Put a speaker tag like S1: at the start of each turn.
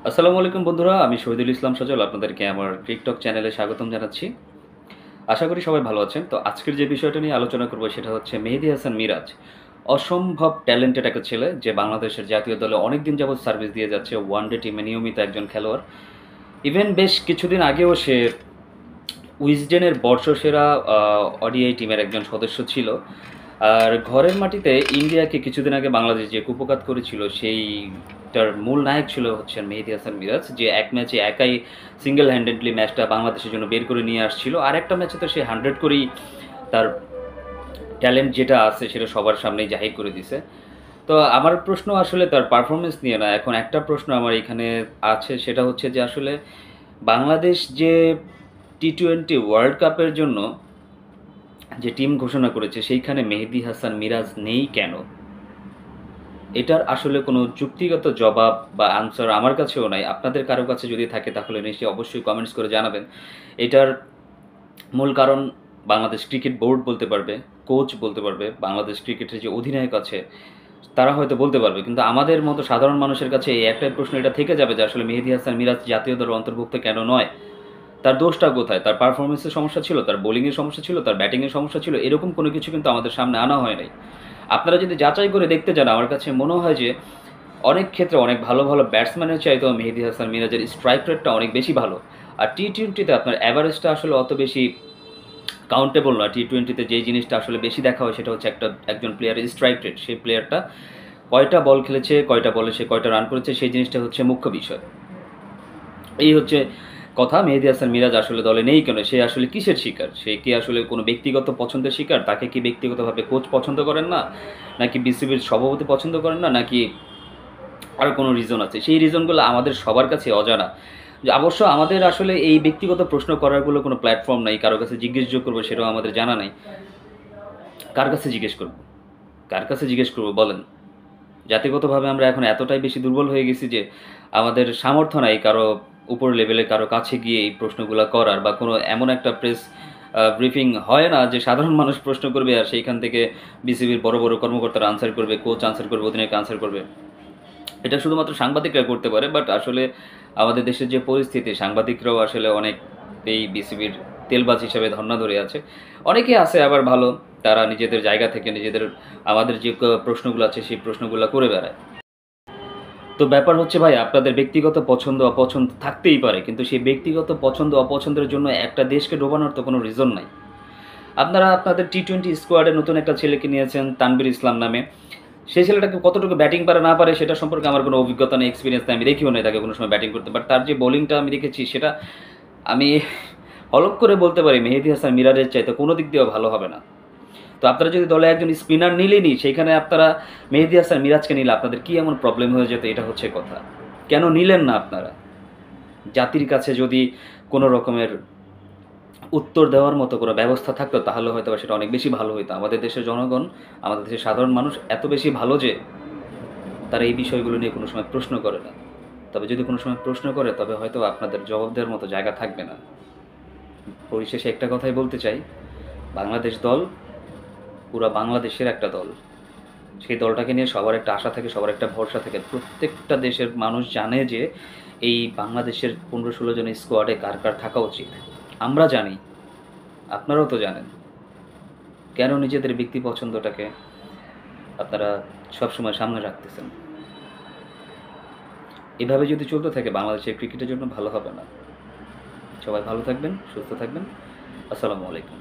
S1: আসসালামু আলাইকুম বন্ধুরা, আমি শহীদুল ইসলাম সজল আপনাদেরকে আমার টিকটক চ্যানেলে স্বাগতম জানাচ্ছি। আশা করি সবাই ভালো আছেন। তো আজকের যে বিষয়টা নিয়ে আলোচনা করব সেটা হচ্ছে মেহেদী হাসান মিরাজ। অসম্ভব ট্যালেন্টেড একটা ছেলে যে বাংলাদেশের জাতীয় দলে অনেকদিন যাবৎ সার্ভিস দিয়ে যাচ্ছে। ওয়ানডে টিমে নিয়মিত একজন খেলোয়াড়। ইভেন বেশ কিছুদিন আগেও সে উইজডেনের বর্ষসেরা ওডিআই টিমের একজন সদস্য ছিল। আর ঘরের মাটিতে ইন্ডিয়াকে কিছুদিন আগে বাংলাদেশ যে কুপোকাত করেছিল সেইটার মূল নায়ক ছিল হচ্ছেন মেহেদী হাসান মিরাজ, যে এক ম্যাচে একাই সিঙ্গেল হ্যান্ডেডলি ম্যাচটা বাংলাদেশের জন্য বের করে নিয়ে আসছিল। আর একটা ম্যাচে তো সে 100 করেই তার ট্যালেন্ট যেটা আছে সেটা সবার সামনেই জাহির করে দিছে। তো আমার প্রশ্ন আসলে তার পারফরমেন্স নিয়ে না, এখন একটা প্রশ্ন আমার এখানে আছে, সেটা হচ্ছে যে আসলে বাংলাদেশ যে টি-20 ওয়ার্ল্ড কাপের জন্য যে টিম ঘোষণা করেছে সেইখানে মেহেদী হাসান মিরাজ নেই কেন? এটার আসলে কোনো যুক্তিগত জবাব বা আনসার আমার কাছেও নাই। আপনাদের কারো কাছে যদি থাকে তাহলে নিশ্চয়ই অবশ্যই কমেন্টস করে জানাবেন। এটার মূল কারণ বাংলাদেশ ক্রিকেট বোর্ড বলতে পারবে, কোচ বলতে পারবে, বাংলাদেশ ক্রিকেটের যে অধিনায়ক আছে তারা হয়তো বলতে পারবে। কিন্তু আমাদের মতো সাধারণ মানুষের কাছে এই একটাই প্রশ্ন এটা থেকে যাবে যে আসলে মেহেদী হাসান মিরাজ জাতীয় দলের অন্তর্ভুক্ত কেন নয়? তার দোষটা কোথায়? তার পারফরমেন্সের সমস্যা ছিল, তার বোলিংয়ের সমস্যা ছিল, তার ব্যাটিংয়ের সমস্যা ছিল, এরকম কোনো কিছু কিন্তু আমাদের সামনে আনা হয় নাই। আপনারা যদি যাচাই করে দেখতে যান, আমার কাছে মনে হয় যে অনেক ক্ষেত্রে অনেক ভালো ভালো ব্যাটসম্যানের চাইতেও মেহেদী হাসান মিরাজের স্ট্রাইক রেটটা অনেক বেশি ভালো। আর টি-20তে আপনার অ্যাভারেজটা আসলে অত বেশি কাউন্টেবল না। টি-20তে যেই জিনিসটা আসলে বেশি দেখা হয় সেটা হচ্ছে একজন প্লেয়ারের স্ট্রাইক রেট। সেই প্লেয়ারটা কয়টা বল খেলেছে, কয়টা বলে সে কয়টা রান করেছে, সেই জিনিসটা হচ্ছে মুখ্য বিষয়। এই হচ্ছে কথা। মেহেদী হাসান মিরাজ আসলে দলে নেই কেন? সে আসলে কিসের শিকার? সে কি আসলে কোনো ব্যক্তিগত পছন্দের শিকার? তাকে কি ব্যক্তিগতভাবে কোচ পছন্দ করেন না? নাকি বিসিবির সভাপতি পছন্দ করেন না? নাকি আরও কোনো রিজন আছে? সেই রিজনগুলো আমাদের সবার কাছে অজানা। যে অবশ্য আমাদের আসলে এই ব্যক্তিগত প্রশ্ন করারগুলো কোনো প্ল্যাটফর্ম নাই। কারো কাছে জিজ্ঞেস করবো সেটাও আমাদের জানা নাই। কার কাছে জিজ্ঞেস করব? কার কাছে জিজ্ঞেস করব বলেন? জাতিগতভাবে আমরা এখন এতটাই বেশি দুর্বল হয়ে গেছি যে আমাদের সামর্থ্য নাই কারো উপর লেভেলে কারো কাছে গিয়ে এই প্রশ্নগুলো করার, বা কোনো এমন একটা প্রেস ব্রিফিং হয় না যে সাধারণ মানুষ প্রশ্ন করবে আর সেইখান থেকে বিসিবির বড় বড় কর্মকর্তারা আনসার করবে, কোচ আনসার করবে, অধিনায়ক আনসার করবে। এটা শুধুমাত্র সাংবাদিকরা করতে পারে, বাট আসলে আমাদের দেশের যে পরিস্থিতি, সাংবাদিকরাও আসলে অনেক এই বিসিবির তেলবাজ হিসেবে ধর্ণা ধরে আছে। অনেকে আছে আবার ভালো, তারা নিজেদের জায়গা থেকে নিজেদের আমাদের যে প্রশ্নগুলো আছে সেই প্রশ্নগুলো করে বেড়ায়। তো ব্যাপার হচ্ছে ভাই, আপনাদের ব্যক্তিগত পছন্দ অপছন্দ থাকতেই পারে, কিন্তু সেই ব্যক্তিগত পছন্দ অপছন্দের জন্য একটা দেশকে ডোবানোর তো কোনো রিজন নাই। আপনারা আপনাদের টি-20 স্কোয়াডে নতুন একটা ছেলেকে নিয়েছেন তানভীর ইসলাম নামে। সেই ছেলেটাকে কতটুকু ব্যাটিং পারে না পারে সেটা সম্পর্কে আমার কোনো অভিজ্ঞতা নেই, এক্সপিরিয়েন্স নেই, আমি দেখিও নাই তাকে কোনো সময় ব্যাটিং করতে। বাট তার যে বোলিংটা আমি দেখেছি সেটা আমি হলফ করে বলতে পারি মেহেদী হাসান মিরাজের চাইতে কোনো দিক দিয়েও ভালো হবে না। তো আপনারা যদি দলে একজন স্পিনার নিলেনি, সেইখানে আপনারা মেহেদী হাসান মিরাজকে নিলে আপনাদের কী এমন প্রবলেম হয়ে যেত? এটা হচ্ছে কথা। কেন নিলেন না আপনারা? জাতির কাছে যদি কোনো রকমের উত্তর দেওয়ার মতো কোনো ব্যবস্থা থাকতো তাহলে হয়তো সেটা অনেক বেশি ভালো হতো। আমাদের দেশের জনগণ, আমাদের দেশের সাধারণ মানুষ এত বেশি ভালো যে তারা এই বিষয়গুলো নিয়ে কোনো সময় প্রশ্ন করে না। তবে যদি কোনো সময় প্রশ্ন করে তবে হয়তো আপনাদের জবাব দেওয়ার মতো জায়গা থাকবে না। পরিশেষে একটা কথাই বলতে চাই, বাংলাদেশ দল পুরা বাংলাদেশের একটা দল। সেই দলটাকে নিয়ে সবার একটা আশা থাকে, সবার একটা ভরসা থাকে। প্রত্যেকটা দেশের মানুষ জানে যে এই বাংলাদেশের 15-16 জন স্কোয়াডে কার কার থাকা উচিত। আমরা জানি, আপনারাও তো জানেন। কেন নিজেদের ব্যক্তি পছন্দটাকে আপনারা সবসময় সামনে রাখতেছেন? এভাবে যদি চলতে থাকে বাংলাদেশের ক্রিকেটের জন্য ভালো হবে না। সবাই ভালো থাকবেন, সুস্থ থাকবেন। আসসালামু আলাইকুম।